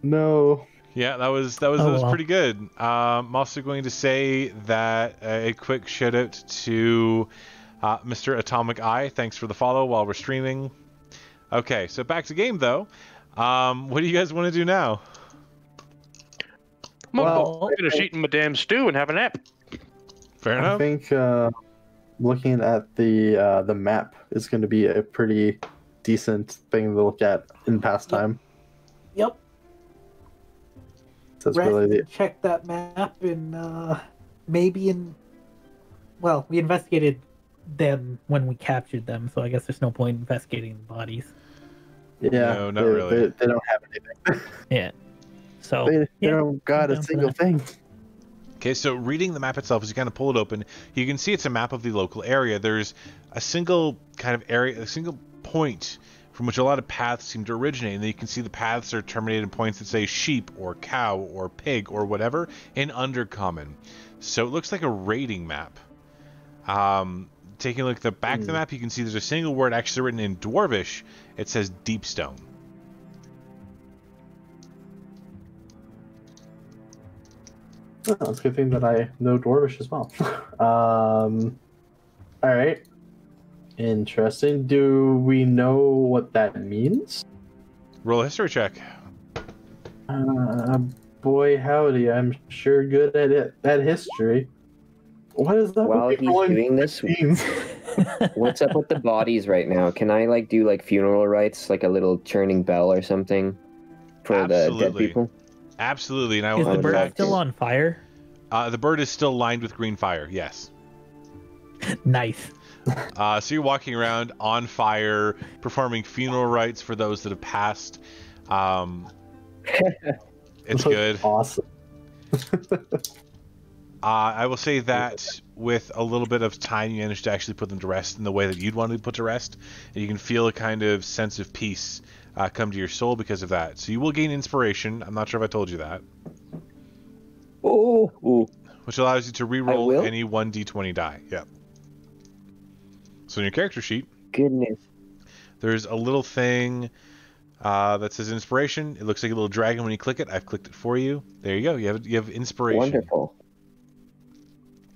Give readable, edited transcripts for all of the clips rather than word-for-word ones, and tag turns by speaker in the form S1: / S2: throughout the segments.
S1: No.
S2: Yeah, that was
S3: well.
S2: pretty good. I'm also going to say that a quick shout out to Mr. Atomic Eye. Thanks for the follow while we're streaming. Okay, so back to game though. What do you guys want to do now?
S4: I'm gonna finish eating my damn stew and have a nap.
S2: Fair enough.
S1: I think looking at the map is going to be a pretty decent thing to look at in pastime.
S5: Yep.
S1: So that's
S5: Rest
S1: really
S5: and check that map and maybe in. Well, we investigated them when we captured them, so I guess there's no point investigating the bodies.
S1: yeah.
S2: No, not really.
S1: They don't have anything.
S3: Yeah. So
S1: They don't got
S3: I'm
S1: a
S3: down for
S1: single
S3: that.
S1: thing.
S2: Okay, so reading the map itself, as you kind of pull it open, you can see it's a map of the local area. There's a single kind of area, a single point from which a lot of paths seem to originate, and then you can see the paths are terminated in points that say sheep or cow or pig or whatever in Undercommon. So it looks like a raiding map. Taking a look at the back of the map, you can see there's a single word actually written in Dwarvish. It says Deepstone.
S1: Oh, it's a good thing that I know Dwarvish as well. All right. Interesting. Do we know what that means?
S2: Roll a history check.
S1: Boy, howdy! I'm sure good at it. At history. What is that?
S6: While he's doing this,
S1: means?
S6: what's up with the bodies right now? Can I do funeral rites, like a little churning bell or something for the dead people?
S2: Absolutely. And I
S3: Is
S2: will
S3: the bird
S2: fact,
S3: still on fire?
S2: the bird is still lined with green fire. Yes.
S3: Nice.
S2: So you're walking around on fire, performing funeral rites for those that have passed. It's good.
S1: Awesome.
S2: I will say that with a little bit of time, you managed to actually put them to rest in the way that you'd want to be put to rest, and you can feel a kind of sense of peace come to your soul because of that. So you will gain inspiration. I'm not sure if I told you that.
S6: Oh,
S2: Which allows you to re-roll
S6: will?
S2: any 1d20 die. Yeah. So in your character sheet,
S6: goodness.
S2: there's a little thing that says inspiration. It looks like a little dragon when you click it. I've clicked it for you. There you go. You have inspiration.
S6: Wonderful.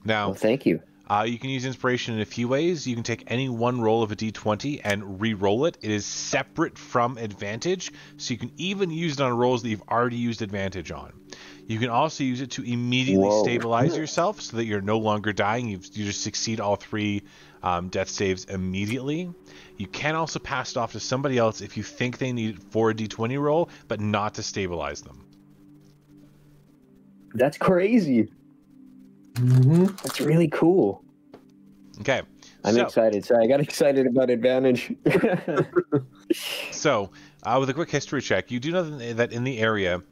S2: Now,
S6: Well, thank you.
S2: you can use inspiration in a few ways. You can take any one roll of a d20 and re-roll it. It is separate from advantage, so you can even use it on rolls that you've already used advantage on. You can also use it to immediately stabilize yourself so that you're no longer dying. You just succeed all 3 death saves immediately. You can also pass it off to somebody else if you think they need it for a d20 roll, but not to stabilize them.
S6: That's crazy.
S1: Mm-hmm.
S6: That's really cool.
S2: Okay.
S6: I'm excited. Sorry, I got excited about advantage.
S2: So, with a quick history check, you do know that in the area,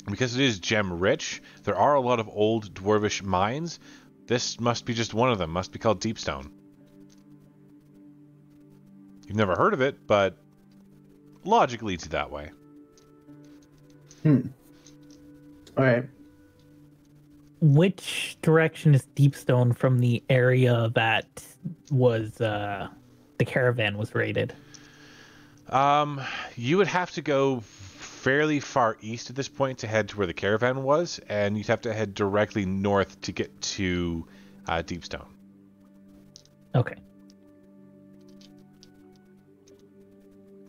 S2: because it is gem rich, there are a lot of old dwarvish mines. This must be just one of them. Must be called Deepstone. You've never heard of it, but logic leads you that way.
S1: All right.
S3: Which direction is Deepstone from the area that was the caravan was raided?
S2: You would have to go fairly far east at this point to head to where the caravan was, and you'd have to head directly north to get to Deepstone.
S3: Okay.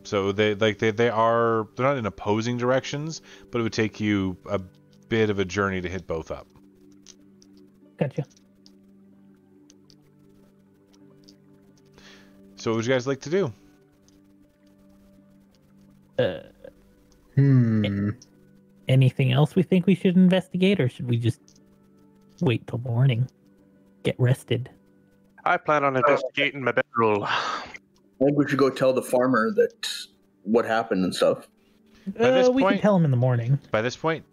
S2: So they're not in opposing directions, but it would take you a bit of a journey to hit both up.
S3: Gotcha.
S2: So what would you guys like to do?
S3: Anything else we think we should investigate, or should we just wait till morning? Get rested.
S4: I plan on investigating my bedroll.
S7: I think we should go tell the farmer that what happened and stuff.
S2: By this
S3: We
S2: point-
S3: can tell him in the morning.
S2: By this point,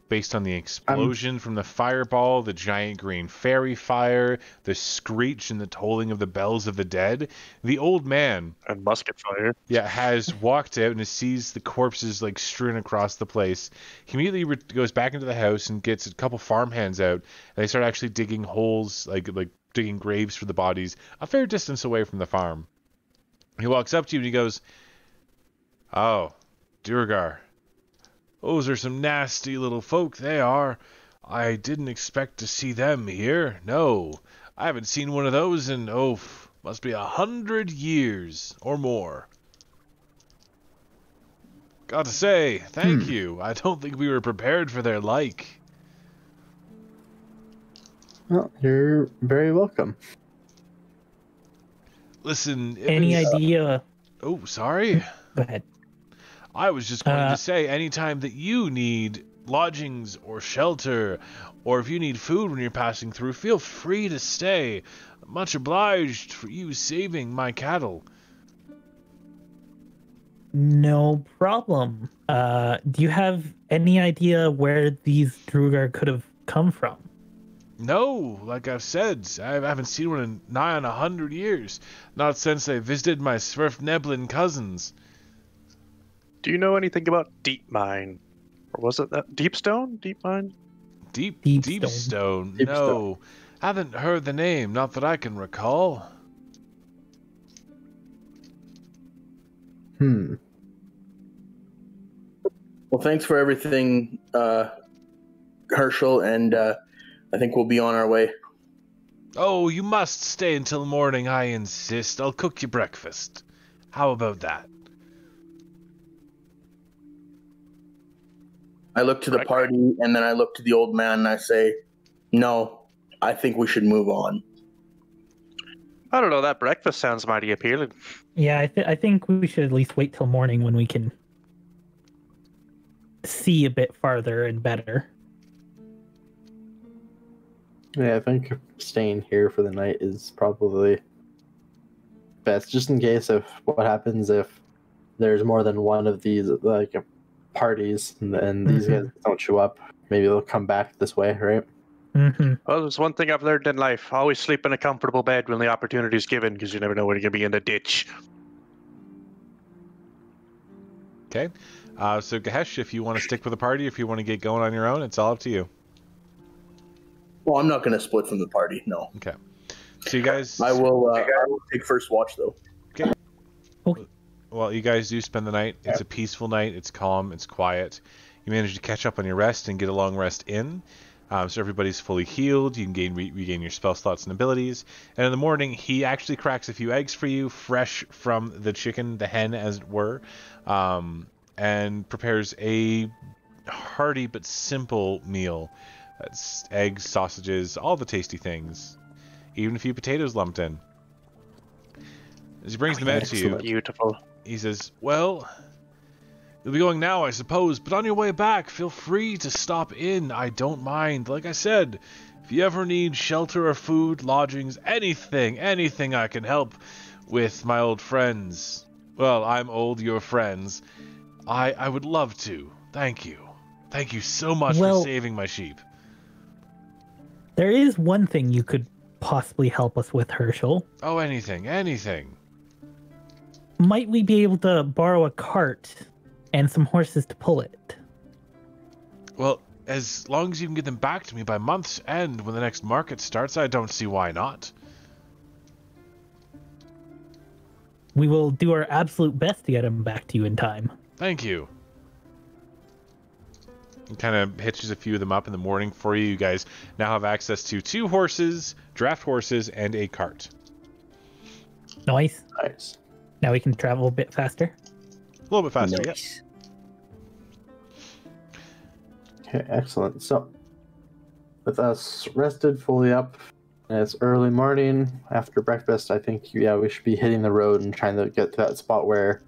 S2: based on the explosion from the fireball, the giant green fairy fire, the screech and the tolling of the bells of the dead, the old man
S4: And musket fire.
S2: has walked out and sees the corpses strewn across the place. He immediately goes back into the house and gets a couple farmhands out, and they start actually digging holes, like digging graves for the bodies, a fair distance away from the farm. He walks up to you and he goes, "Oh, Durgar, Those are some nasty little folk, they are. I didn't expect to see them here. No, I haven't seen one of those in, must be 100 years or more. Got to say, thank you. I don't think we were prepared for their like.
S1: Well, you're very welcome.
S2: Listen,
S3: Any idea?
S2: Oh, sorry.
S3: Go ahead.
S2: I was just going to say, anytime that you need lodgings or shelter, or if you need food when you're passing through, feel free to stay. Much obliged for you saving my cattle.
S3: No problem. Do you have any idea where these Drugar could have come from?
S2: No, like I've said, I haven't seen one in nigh on 100 years. Not since I visited my Swerfneblin cousins.
S4: Do you know anything about Deep Mine? Or was it that Deep Stone? Deep Mine?
S2: Deep
S3: Stone.
S2: Stone?
S1: Deep
S2: No.
S1: Stone.
S2: Haven't heard the name, not that I can recall.
S1: Hmm.
S7: Well, thanks for everything, Herschel, and I think we'll be on our way.
S2: Oh, you must stay until morning, I insist. I'll cook you breakfast. How about that?
S7: I look to the party, and then I look to the old man, and I say, no, I think we should move on.
S4: I don't know, that breakfast sounds mighty appealing.
S3: Yeah, I think we should at least wait till morning when we can see a bit farther and better.
S1: Yeah, I think staying here for the night is probably best, just in case of what happens if there's more than one of these like parties and these guys don't show up. Maybe they'll come back this way, right?
S3: Mm-hmm.
S4: Well, there's one thing I've learned in life. Always sleep in a comfortable bed when the opportunity is given, because you never know when you're going to be in the ditch.
S2: Okay. So, Gahesh, if you want to stick with the party, if you want to get going on your own, it's all up to you.
S7: Well, I'm not going to split from the party, no.
S2: Okay. So you guys...
S7: I will take first watch, though.
S2: Okay.
S3: Okay.
S2: Well, you guys do spend the night. It's a peaceful night. It's calm. It's quiet. You manage to catch up on your rest and get a long rest in. So everybody's fully healed. You can regain your spell slots and abilities. And in the morning, he actually cracks a few eggs for you, fresh from the chicken, the hen, as it were, and prepares a hearty but simple meal. That's eggs, sausages, all the tasty things. Even a few potatoes lumped in. As he brings them out to you,
S4: Beautiful.
S2: he says, well, you'll be going now, I suppose, but on your way back, feel free to stop in. I don't mind. Like I said, if you ever need shelter or food, lodgings, anything I can help with, my old friends. Well, I'm old, you're friends. I would love to. Thank you. Thank you so much for saving my sheep.
S3: There is one thing you could possibly help us with, Herschel.
S2: Oh, anything.
S3: Might we be able to borrow a cart and some horses to pull it?
S2: Well, as long as you can get them back to me by month's end when the next market starts, I don't see why not.
S3: We will do our absolute best to get them back to you in time.
S2: Thank you. He kind of hitches a few of them up in the morning for you. You guys now have access to 2 horses, draft horses, and a cart.
S3: Nice.
S1: Nice.
S3: Now we can travel a bit faster.
S2: A little bit faster,
S6: Nice.
S1: Okay, excellent. So, with us rested, fully up, and it's early morning after breakfast, I think, we should be hitting the road and trying to get to that spot where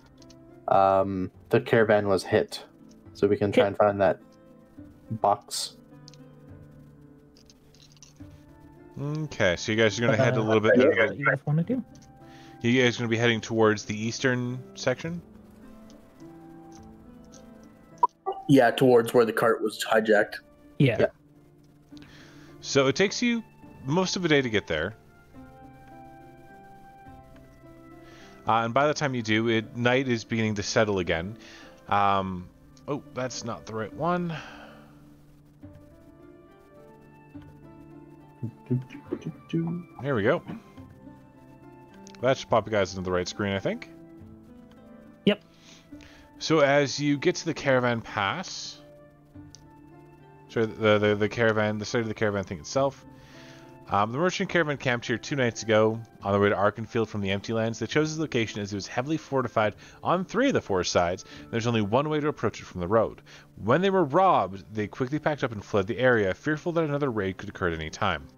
S1: the caravan was hit. So we can try and find that box.
S2: Okay, so you guys are going to head a little bit...
S3: What do you guys want to do?
S2: You guys are going to be heading towards the eastern section?
S7: Yeah, towards where the cart was hijacked.
S3: Yeah.
S2: So it takes you most of a day to get there. And by the time you do, night is beginning to settle again. Oh, that's not the right one. Here we go. That should pop you guys into the right screen, I think.
S3: Yep.
S2: So as you get to the caravan pass, Sorry, the caravan, the site of the caravan thing itself. The merchant caravan camped here 2 nights ago on the way to Arkenfield from the Empty Lands. They chose this location as it was heavily fortified on 3 of the 4 sides. There's only one way to approach it from the road. When they were robbed, they quickly packed up and fled the area, fearful that another raid could occur at any time.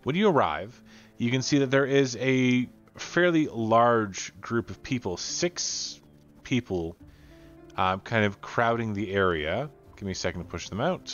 S2: When you arrive, you can see that there is a fairly large group of people, 6 people, kind of crowding the area. Give me a second to push them out.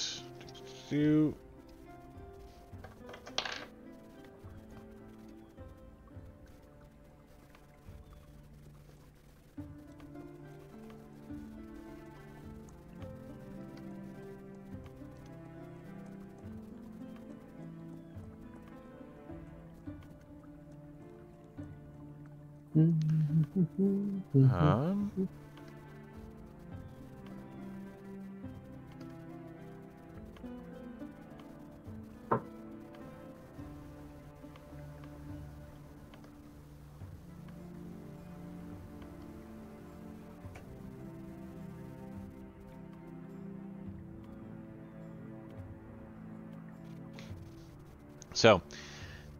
S2: So,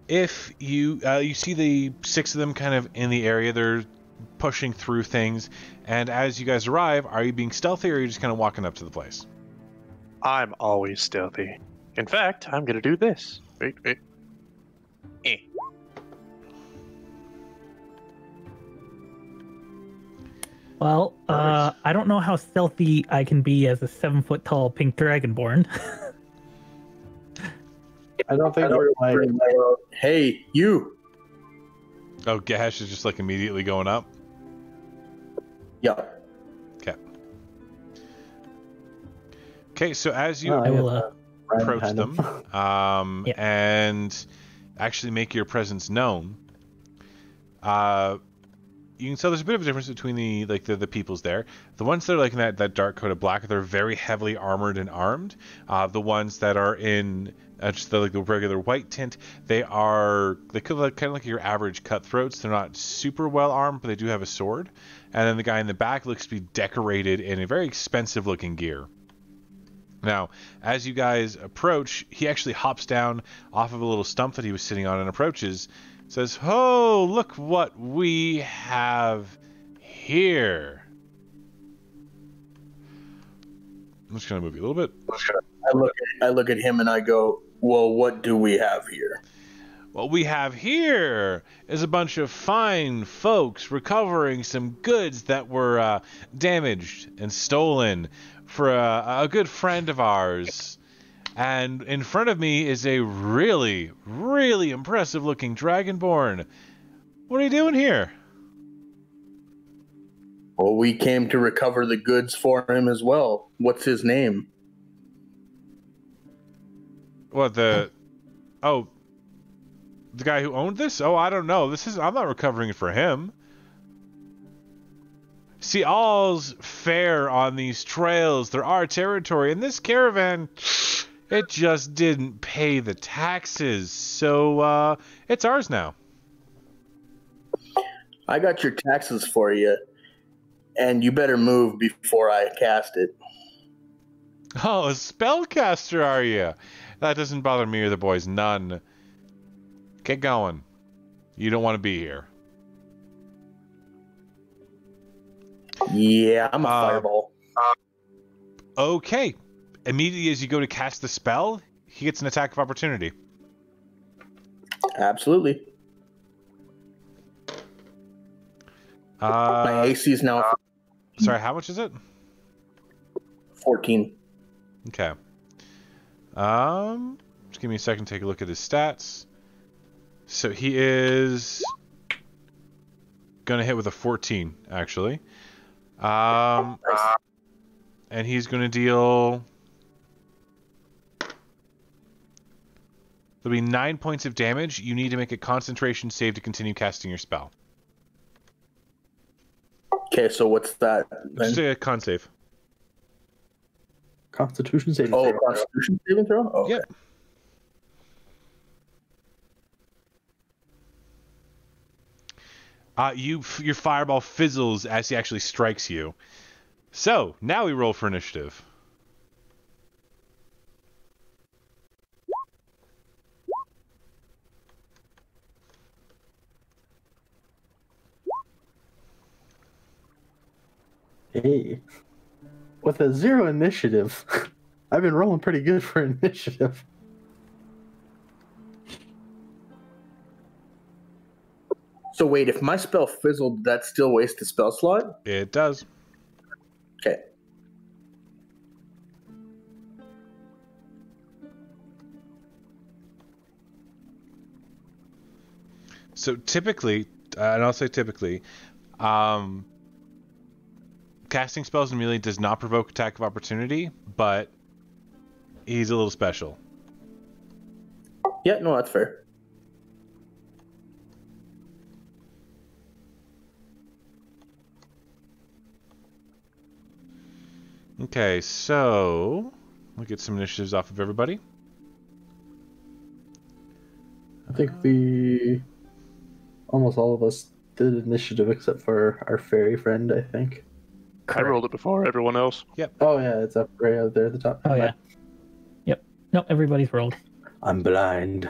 S2: if you see the 6 of them kind of in the area, they're pushing through things, and as you guys arrive, are you being stealthy or are you just kind of walking up to the place?
S4: I'm always stealthy. In fact, I'm gonna do this. Wait.
S3: Well, I don't know how stealthy I can be as a 7-foot tall pink dragonborn.
S1: I don't think we're like.
S7: Hey, you.
S2: Oh, Gash is just like immediately going up?
S7: Yeah.
S2: Okay, so as you
S3: I will
S2: approach them and actually make your presence known, you can tell there's a bit of a difference between the peoples there. The ones that are like in that dark coat of black, they're very heavily armored and armed. The ones that are in just the regular white tint, they could look kind of like your average cutthroats. They're not super well armed, but they do have a sword. And then the guy in the back looks to be decorated in a very expensive looking gear. Now, as you guys approach, he actually hops down off of a little stump that he was sitting on and approaches. Says, "Oh, look what we have here." I'm just gonna move you a little bit.
S7: I look at him and I go, "Well, what do we have here?"
S2: What we have here is a bunch of fine folks recovering some goods that were damaged and stolen for a good friend of ours. And in front of me is a really, really impressive looking dragonborn. What are you doing here?
S7: Well, we came to recover the goods for him as well. What's his name?
S2: What, the guy who owned this? Oh, I don't know. I'm not recovering it for him. See, all's fair on these trails. They're our territory, and this caravan, it just didn't pay the taxes, so it's ours now.
S7: I got your taxes for you, and you better move before I cast it.
S2: Oh, a spellcaster, are you? That doesn't bother me or the boys none. Get going. You don't want to be here.
S7: Yeah, I'm a fireball.
S2: Okay. Immediately as you go to cast the spell, he gets an attack of opportunity.
S7: Absolutely. My AC is now...
S2: Sorry, how much is it?
S7: 14.
S2: Okay. Just give me a second to take a look at his stats. So he is gonna hit with a 14, actually. And he's gonna deal... There'll be 9 points of damage. You need to make a concentration save to continue casting your spell.
S7: Okay, so what's that?
S2: Just a con save.
S1: Constitution saving
S7: Oh,
S1: throw.
S7: Constitution saving throw? Oh,
S2: Yep. Your fireball fizzles as he actually strikes you. So, now we roll for initiative.
S1: Hey. With a 0 initiative, I've been rolling pretty good for initiative.
S7: So wait, if my spell fizzled, that still waste a spell slot?
S2: It does.
S7: Okay.
S2: So typically, and I'll say typically, casting spells in melee does not provoke attack of opportunity, but he's a little special.
S7: Yeah, no, that's fair.
S2: Okay, so we'll get some initiatives off of everybody.
S1: I think almost all of us did initiative except for our fairy friend, I think.
S4: I rolled it before everyone else.
S1: Oh yeah, it's up right out there at the top.
S3: Oh yeah. Yep. No, everybody's rolled.
S1: I'm blind.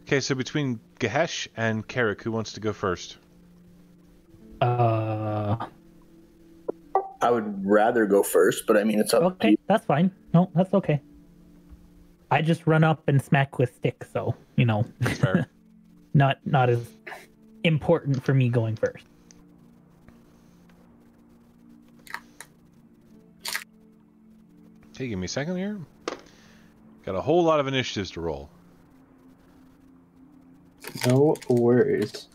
S2: Okay, so between Gehesh and Carrick, who wants to go first?
S3: Uh.
S7: I would rather go first, but I mean, it's up to
S3: Okay,
S7: you.
S3: that's fine. No, that's okay. I just run up and smack with sticks, so
S2: Fair.
S3: not as important for me going first.
S2: Okay, give me a second here. Got a whole lot of initiatives to roll.
S1: No worries.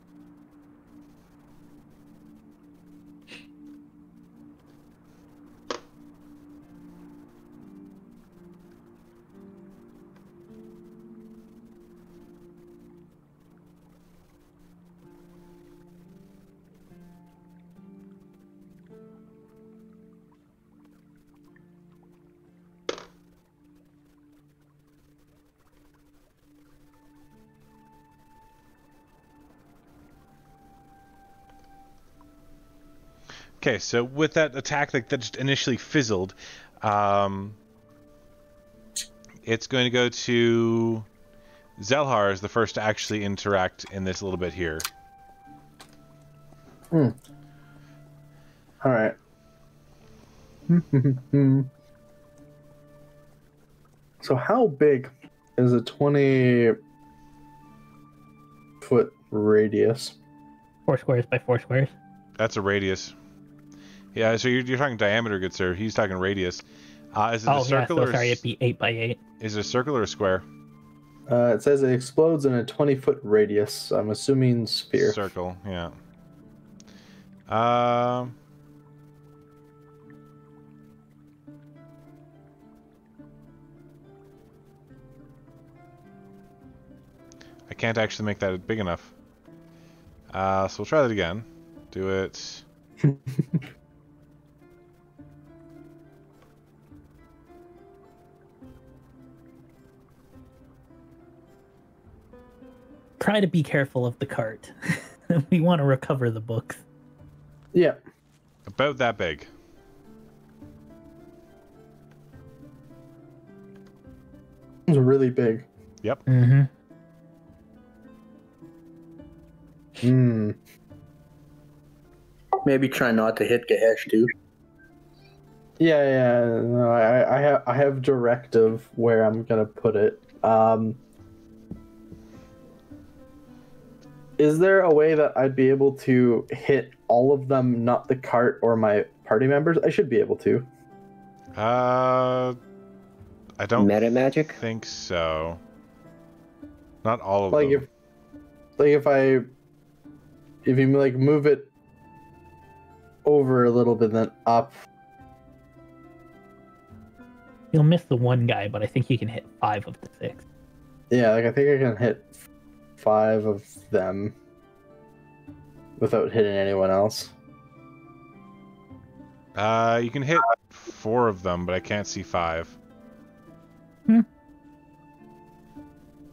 S2: Okay, so with that attack that just initially fizzled, it's going to go to Zelhar as the first to actually interact in this a little bit here.
S1: All right. So how big is a 20-foot radius?
S3: 4 squares by 4 squares.
S2: That's a radius. Yeah, so you're talking diameter, good sir. He's talking radius. Is it a
S3: Oh yeah,
S2: circle
S3: so
S2: or
S3: sorry, it'd be 8 by 8.
S2: is it a circle or a square?
S1: It says it explodes in a 20-foot radius. I'm assuming sphere.
S2: Circle, yeah. I can't actually make that big enough. So we'll try that again. Do it.
S3: Try to be careful of the cart. We want to recover the books.
S1: Yeah.
S2: About that big.
S1: It's really big.
S2: Yep.
S3: Mm-hmm.
S7: Maybe try not to hit Gehesh too.
S1: Yeah. No, I have directive where I'm gonna put it. Is there a way that I'd be able to hit all of them, not the cart or my party members? I should be able to.
S2: I don't
S6: Meta magic?
S2: think so. Not all of
S1: Like
S2: them.
S1: if you like move it over a little bit, then up.
S3: You'll miss the one guy, but I think you can hit 5 of the 6.
S1: Yeah, like I think I can hit 5 of them without hitting anyone else.
S2: You can hit 4 of them, but I can't see 5.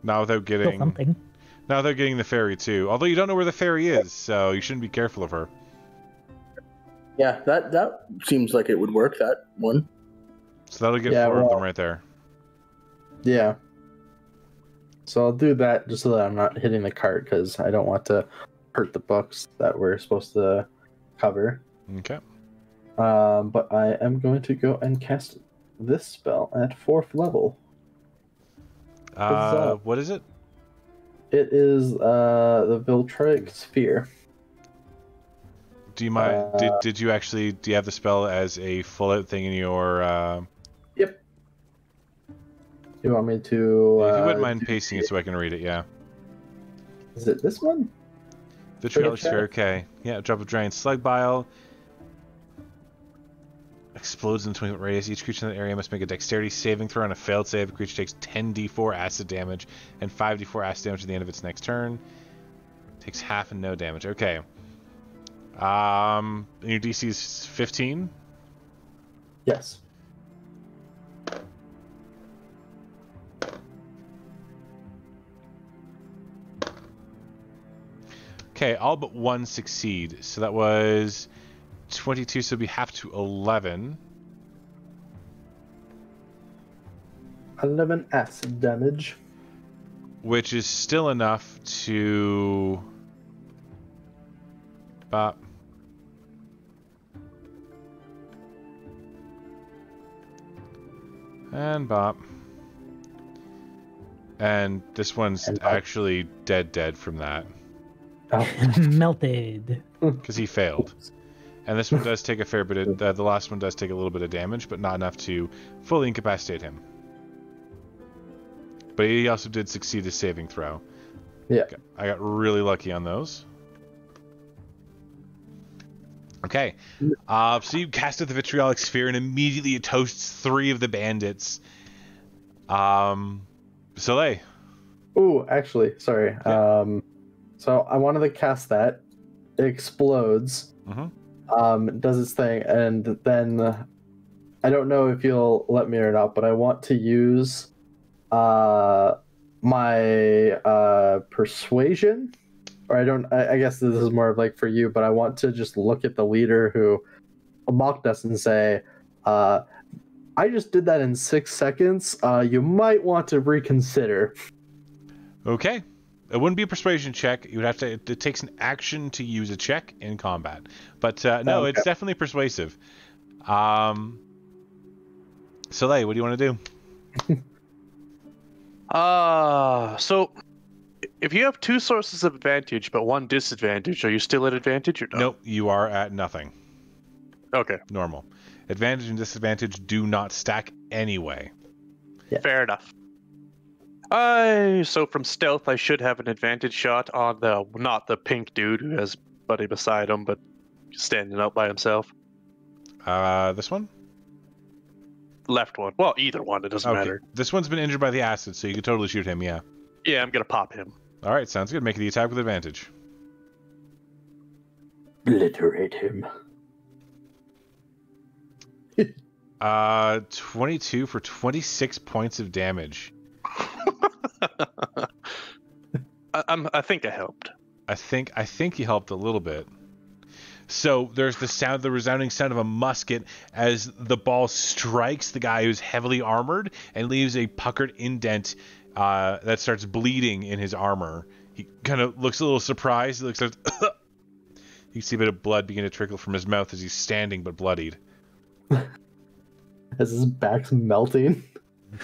S2: Not without
S3: Still
S2: getting.
S3: something.
S2: Not without getting the fairy too. Although you don't know where the fairy is, so you shouldn't be careful of her.
S7: Yeah, that seems like it would work. That one.
S2: So that'll get
S1: Yeah,
S2: 4 of them
S1: well-
S2: right there.
S1: Yeah. So I'll do that just so that I'm not hitting the cart, because I don't want to hurt the books that we're supposed to cover.
S2: Okay.
S1: But I am going to go and cast this spell at 4th level.
S2: What is it?
S1: It is the Viltronic Sphere.
S2: Do you mind? Did you actually? Do you have the spell as a full out thing in your?
S1: Yep. You want me to?
S2: If you wouldn't mind pasting it so I can read it, yeah.
S1: Is it this one?
S2: Vitriolic Sphere, okay. Yeah, drop of giant slug bile. Explodes in the 20-foot radius. Each creature in that area must make a dexterity saving throw. On a failed save, the creature takes 10d4 acid damage and 5d4 acid damage at the end of its next turn. Takes half and no damage. Okay. And your DC is 15?
S1: Yes.
S2: Okay, all but one succeed. So that was 22, so it'd be half to 11.
S1: 11 acid damage.
S2: Which is still enough to... Bop. And bop. And this one's actually dead from that.
S1: Oh.
S3: Melted.
S2: Because he failed. And this one does take a fair bit of... the last one does take a little bit of damage, but not enough to fully incapacitate him. But he also did succeed his saving throw.
S1: Yeah.
S2: I got really lucky on those. Okay. So you casted the Vitriolic Sphere, and immediately it toasts 3 of the bandits. Soleil.
S1: Ooh, actually, sorry.
S2: Yeah.
S1: So I wanted to cast that. It explodes.
S2: Mm-hmm.
S1: It does its thing, and then I don't know if you'll let me or not, but I want to use my persuasion, or I guess this is more of like for you, but I want to just look at the leader who mocked us and say, I just did that in 6 seconds. You might want to reconsider.
S2: Okay. It wouldn't be a persuasion check. You would have to. It takes an action to use a check in combat. But no,
S1: Okay.
S2: It's definitely persuasive. Soleil, what do you want to do?
S4: So if you have 2 sources of advantage but 1 disadvantage, are you still at advantage or no?
S2: Nope, you are at nothing.
S4: Okay,
S2: Normal. Advantage and disadvantage do not stack anyway.
S1: Yeah.
S4: fair enough. So from stealth, I should have an advantage shot on not the pink dude who has Buddy beside him, but standing out by himself.
S2: This one?
S4: Left one. Well, either one. It doesn't matter.
S2: This one's been injured by the acid, so you can totally shoot him, yeah.
S4: Yeah, I'm gonna pop him.
S2: All right, sounds good. Make the attack with advantage.
S1: Obliterate him.
S2: 22 for 26 points of damage.
S4: I think I helped.
S2: I think you helped a little bit. So there's the resounding sound of a musket as the ball strikes the guy who's heavily armored and leaves a puckered indent that starts bleeding in his armor. He kind of looks a little surprised. He looks like you can see a bit of blood begin to trickle from his mouth as he's standing but bloodied.
S1: As his back's melting.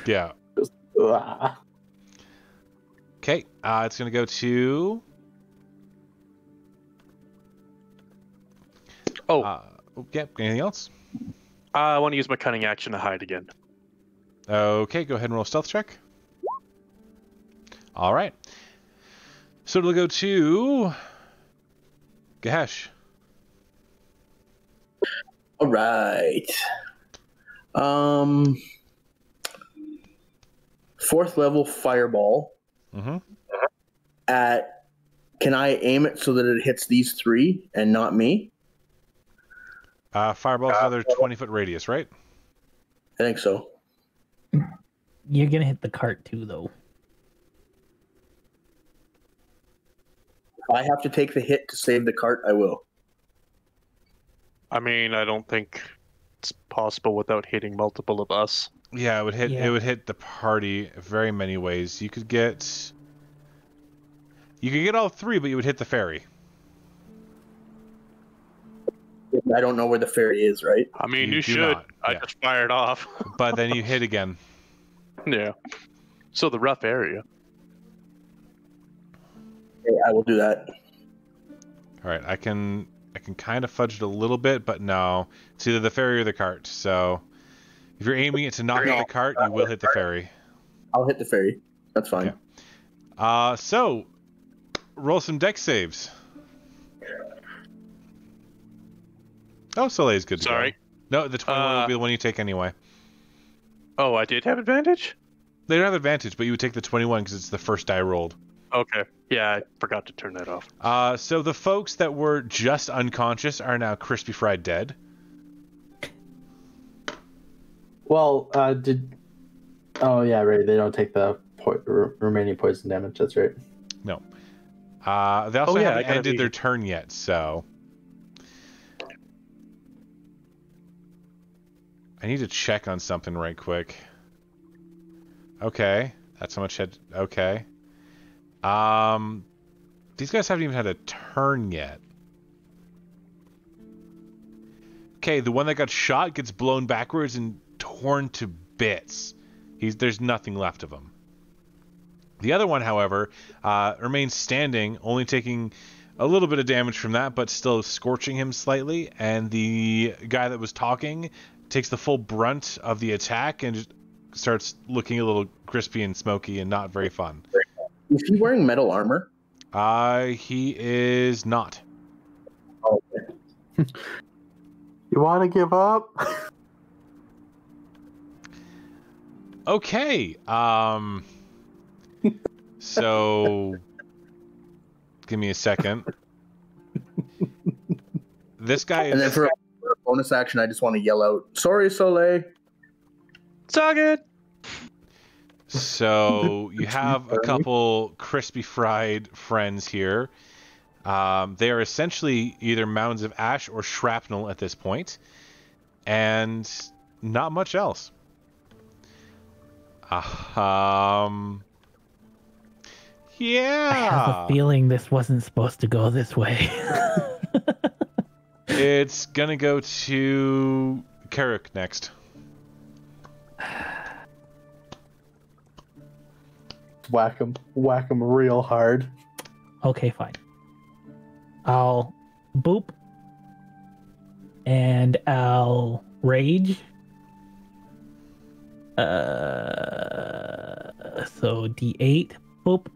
S2: Yeah.
S1: Just,
S2: Okay, it's going to go to... anything else?
S4: I want to use my cunning action to hide again.
S2: Okay, go ahead and roll a stealth check. All right. So it'll go to... Gahesh.
S7: All right. 4th level fireball.
S2: Mm-hmm.
S7: Can I aim it so that it hits these 3 and not me?
S2: Fireball's another 20-foot radius, right?
S7: I think so.
S3: You're gonna hit the cart too, though.
S7: If I have to take the hit to save the cart, I will.
S4: I mean, I don't think it's possible without hitting multiple of us.
S2: Yeah, it would hit.
S3: Yeah.
S2: It would hit the party very many ways. You could get all three, but you would hit the ferry.
S7: I don't know where the ferry is, right?
S4: I mean,
S2: You
S4: you
S2: do
S4: should.
S2: not,
S4: I
S2: yeah.
S4: just fired off.
S2: But then you hit again.
S4: Yeah. So the rough area.
S7: Okay, I will do that.
S2: All right, I can kind of fudge it a little bit, but no, it's either the ferry or the cart. So if you're aiming it to not hit the cart, you will hit the ferry.
S7: I'll hit the ferry. That's fine.
S2: Okay. So roll some dex saves. Oh, Soleil's good to
S4: Sorry.
S2: go. No, the 21 will be the one you take anyway.
S4: Oh, I did have advantage?
S2: They don't have advantage, but you would take the 21 because it's the first die rolled.
S4: Okay. Yeah, I forgot to turn that off.
S2: So the folks that were just unconscious are now crispy fried dead.
S1: Well, Oh yeah, right. They don't take the remaining poison damage. That's right.
S2: No. They also
S4: I
S2: haven't
S4: gotta
S2: ended
S4: be-
S2: their turn yet, so I need to check on something right quick. Okay, that's how much head. Okay. These guys haven't even had a turn yet. Okay, the one that got shot gets blown backwards and torn to bits. There's nothing left of him. The other one, however, remains standing, only taking a little bit of damage from that, but still scorching him slightly. And the guy that was talking takes the full brunt of the attack and just starts looking a little crispy and smoky and not very fun.
S7: Is he wearing metal armor?
S2: He is not.
S7: Okay.
S1: You want to give up?
S2: Okay. So give me a second. This guy
S7: And then
S2: is
S7: for a bonus action, I just want to yell out, "Sorry, Soleil."
S4: Suck it!
S2: so you have a couple crispy fried friends here. They are essentially either mounds of ash or shrapnel at this point, and not much else. Yeah.
S3: I have a feeling this wasn't supposed to go this way.
S2: It's gonna go to Karuk next.
S1: Whack him real hard.
S3: Okay, fine. I'll boop. And I'll rage. So D8, boop.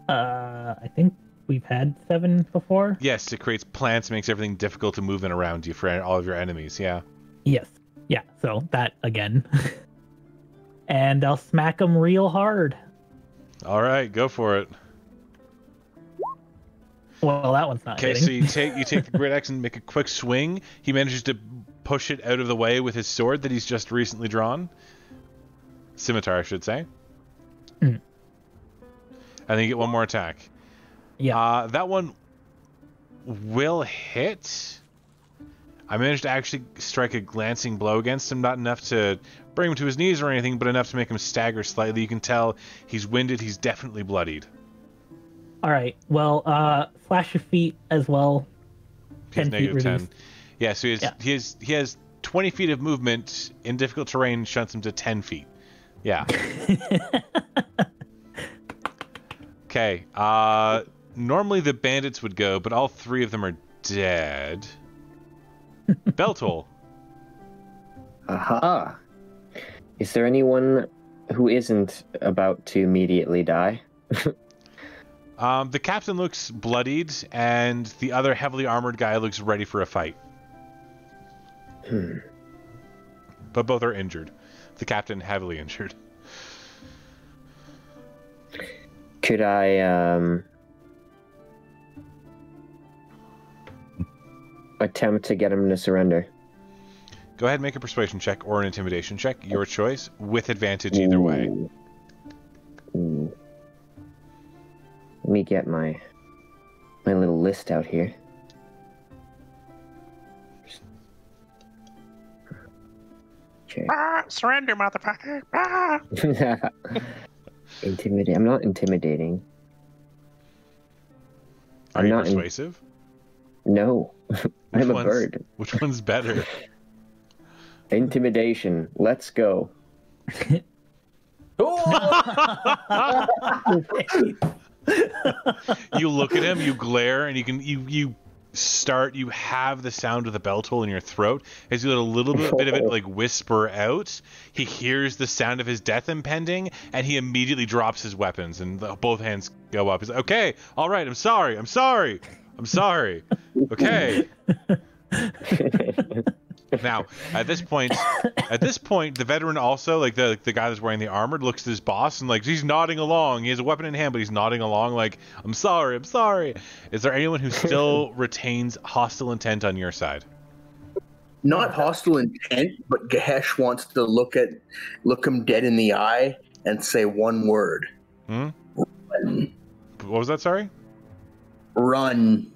S3: I think we've had 7 before.
S2: Yes, it creates plants, makes everything difficult to move in around you for all of your enemies. Yeah.
S3: Yes. Yeah, so that again. And I'll smack him real hard.
S2: All right, go for it.
S3: Well, that one's not
S2: Okay,
S3: hitting.
S2: so you take the great axe and make a quick swing. He manages to push it out of the way with his sword that he's just recently drawn. Scimitar, I should say.
S3: Mm.
S2: And then you get one more attack.
S3: Yeah.
S2: That one will hit. I managed to actually strike a glancing blow against him, not enough to bring him to his knees or anything, but enough to make him stagger slightly. You can tell he's winded, he's definitely bloodied.
S3: All right. Well, slash of feet as well.
S2: He's
S3: 10 feet
S2: negative 10.
S3: reduced.
S2: Yeah, so he has 20 feet of movement in difficult terrain, shunts him to 10 feet. Yeah. Okay. Normally the bandits would go, but all 3 of them are dead. Beltol.
S6: Aha. Is there anyone who isn't about to immediately die?
S2: The captain looks bloodied, and the other heavily armored guy looks ready for a fight. But both are injured. The captain heavily injured.
S6: Could I attempt to get him to surrender?
S2: Go ahead and make a persuasion check or an intimidation check, your choice, with advantage either way.
S6: Ooh. Let me get my little list out here.
S4: Surrender, motherfucker!
S6: Intimidate. I'm not intimidating.
S2: Are
S6: I'm
S2: you
S6: not
S2: persuasive?
S6: No. I'm a
S2: one's-
S6: bird.
S2: Which one's better?
S6: Intimidation. Let's go.
S2: You look at him, you glare, and you have the sound of the bell toll in your throat. As you let a little bit of it like whisper out, he hears the sound of his death impending, and he immediately drops his weapons, and both hands go up. He's like, "Okay, all right, I'm sorry. Okay." Now, at this point, the veteran also, like the guy that's wearing the armor, looks at his boss and like he's nodding along. He has a weapon in hand, but he's nodding along like, I'm sorry. Is there anyone who still retains hostile intent on your side?
S7: Not hostile intent, but Gahesh wants to look him dead in the eye and say one word.
S2: Hmm?
S7: Run.
S2: What was that? Sorry?
S7: Run.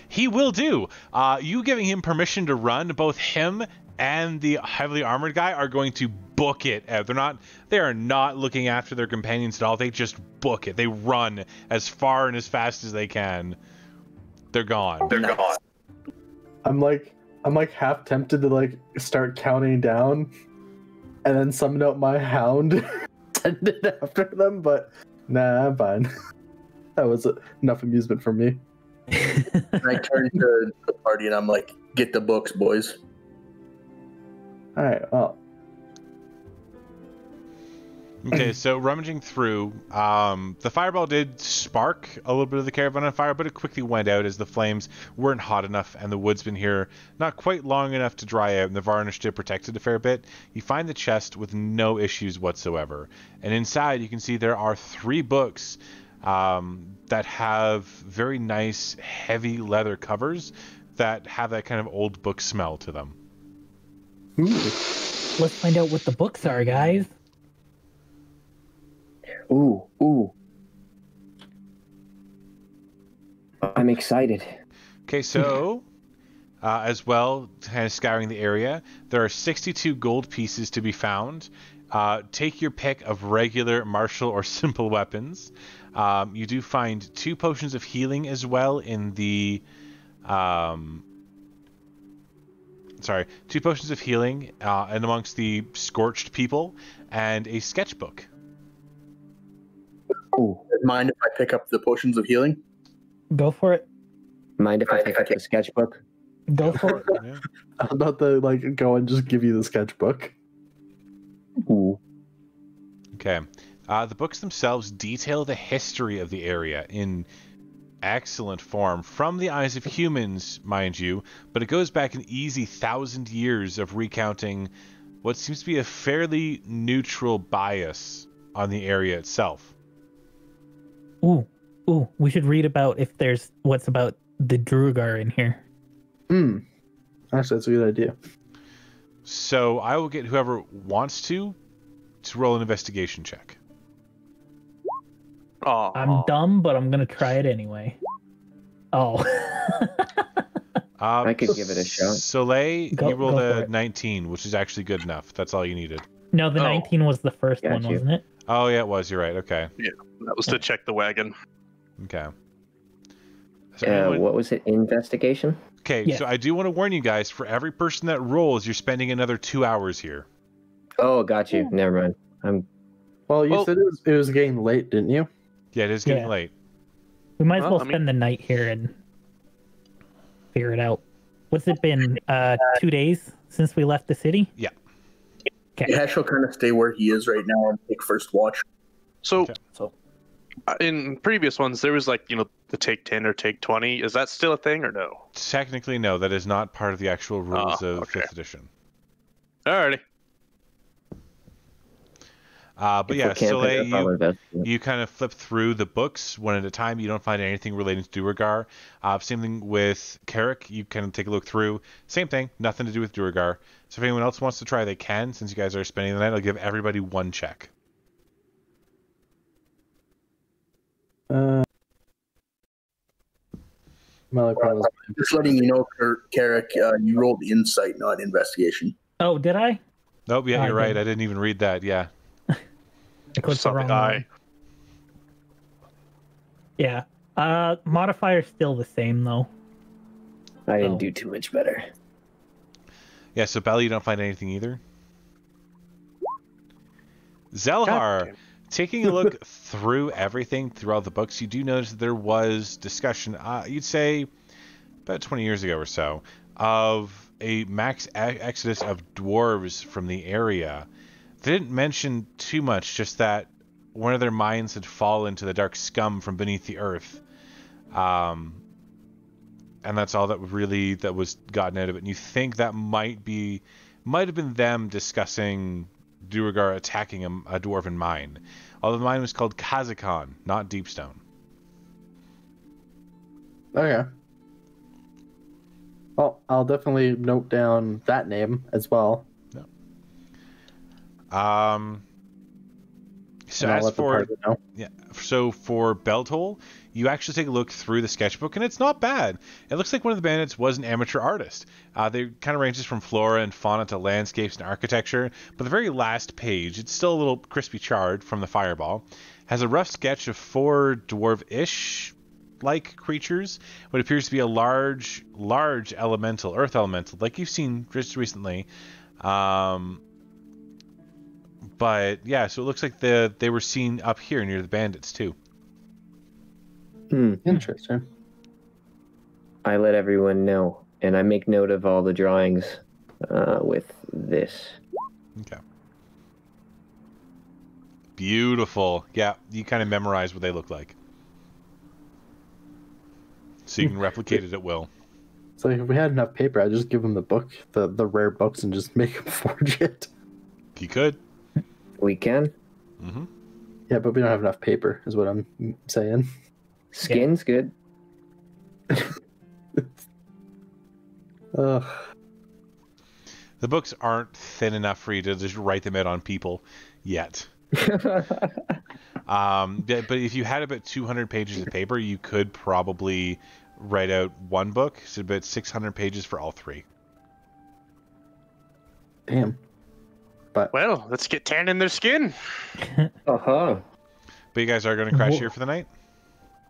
S2: He will do. You giving him permission to run, both him and the heavily armored guy are going to book it out. They are not looking after their companions at all. They just book it. They run as far and as fast as they can. They're gone.
S1: I'm like half tempted to like start counting down and then summon out my hound send it after them, but nah, I'm fine. That was enough amusement for me.
S7: And I turn to the party and I'm like, get the books, boys.
S1: Alright, well.
S2: Okay, so rummaging through, the fireball did spark a little bit of the caravan on fire, but it quickly went out as the flames weren't hot enough and the wood's been here not quite long enough to dry out, and the varnish did protect it a fair bit. You find the chest with no issues whatsoever, and inside you can see there are 3 books that have very nice heavy leather covers that have that kind of old book smell to them.
S1: Ooh.
S3: Let's find out what the books are, guys.
S6: Ooh. I'm excited.
S2: Okay, so as well, kind of scouring the area, there are 62 gold pieces to be found. Take your pick of regular, martial, or simple weapons. You do find 2 potions of healing as well in the... 2 potions of healing and amongst the scorched people, and a sketchbook.
S6: Ooh.
S7: Mind if I pick up the potions of healing?
S3: Go for it.
S6: Mind if I pick up the sketchbook?
S3: Go for it.
S2: Yeah.
S1: I'm about to like go and just give you the sketchbook.
S6: Ooh.
S2: Okay. The books themselves detail the history of the area in excellent form, from the eyes of humans, mind you, but it goes back an easy 1,000 years of recounting what seems to be a fairly neutral bias on the area itself.
S3: Ooh. We should read about if there's what's about the Druagar in here.
S1: Actually, that's a good idea.
S2: So I will get whoever wants to roll an investigation check.
S4: Oh,
S3: I'm dumb, but I'm gonna try it anyway. Oh.
S6: I could give it a shot.
S2: Soleil,
S3: Go-
S2: you rolled
S3: go for
S2: a
S3: it.
S2: 19, which is actually good enough. That's all you needed.
S3: No, the
S4: Oh.
S3: 19 was the first
S6: Got
S3: one,
S6: you.
S3: wasn't it?
S2: Oh, yeah, it was. You're right. Okay.
S4: that was to check the wagon.
S2: Okay. So anyone-
S6: What was it? Investigation?
S2: Okay,
S3: Yes.
S2: so I do want to warn you guys, for every person that rolls, you're spending another 2 hours here.
S6: Oh, got you. Never mind.
S1: Well, you
S4: Well-
S1: said it was getting late, didn't you?
S2: Yeah, it is getting
S3: Yeah.
S2: late.
S3: We might as
S4: Well,
S3: well
S4: I mean-
S3: spend the night here and figure it out. What's it been? 2 days since we left the city?
S2: Yeah.
S3: Okay.
S7: Gahesh will kind of stay where he is right now and take first watch.
S4: So,
S2: Okay.
S4: in previous ones, there was like, the take 10 or take 20. Is that still a thing or no?
S2: Technically, no, that is not part of the actual rules of
S4: okay.
S2: 5th edition.
S4: Alrighty.
S2: But
S6: If
S2: yeah,
S6: we can't pick
S2: Soleil,
S6: up, I'll investigate.
S2: you kind of flip through the books one at a time. You don't find anything relating to Duergar. Same thing with Carrick. You kind of take a look through. Same thing, nothing to do with Duergar. So if anyone else wants to try, they can. Since you guys are spending the night, I'll give everybody 1 check.
S1: Malak was
S7: Just letting you know, Carrick, you rolled insight, not investigation.
S3: Oh, did I?
S2: Nope, yeah,
S3: I
S2: you're right.
S3: didn't.
S2: I didn't even read that. Yeah.
S3: I clicked the
S4: Something
S3: wrong
S4: I.
S3: one. Yeah. Modifier's still the same though.
S6: I didn't
S3: Oh.
S6: do too much better.
S2: Yeah, so Bella, you don't find anything either? Zelhar,
S4: damn.
S2: taking a look through everything, through all the books, you do notice that there was discussion, you'd say about 20 years ago or so, of a max exodus of dwarves from the area. They didn't mention too much, just that one of their minds had fallen to the dark scum from beneath the earth. And that's all that was gotten out of it. And you think that might have been them discussing Duergar attacking a dwarven mine. Although the mine was called Khazakahn, not Deepstone.
S1: Okay. Well, I'll definitely note down that name as well.
S2: So
S1: And I'll
S2: as
S1: let the
S2: for
S1: party know.
S2: so for Belthole, you actually take a look through the sketchbook, and it's not bad. It looks like one of the bandits was an amateur artist. They kind of ranges from flora and fauna to landscapes and architecture, but the very last page, it's still a little crispy charred from the fireball, has a rough sketch of 4 dwarf-ish like creatures, what appears to be a large elemental, earth elemental, like you've seen just recently. But yeah, so it looks like they were seen up here near the bandits too.
S1: Interesting.
S6: I let everyone know, and I make note of all the drawings with this.
S2: Okay. Beautiful. Yeah, you kind of memorize what they look like, so you can replicate it at will.
S1: So if we had enough paper, I'd just give them the book, the rare books, and just make them forge it.
S2: You could.
S6: We can.
S2: Mm-hmm.
S1: Yeah, but we don't have enough paper, is what I'm saying.
S6: Skin's good.
S1: Ugh.
S2: The books aren't thin enough for you to just write them out on people yet. But if you had about 200 pages of paper, you could probably write out one book. So about 600 pages for all 3.
S1: Damn. But
S4: Well, let's get tan in their skin.
S6: Uh-huh.
S2: But you guys are going to crash here for the night?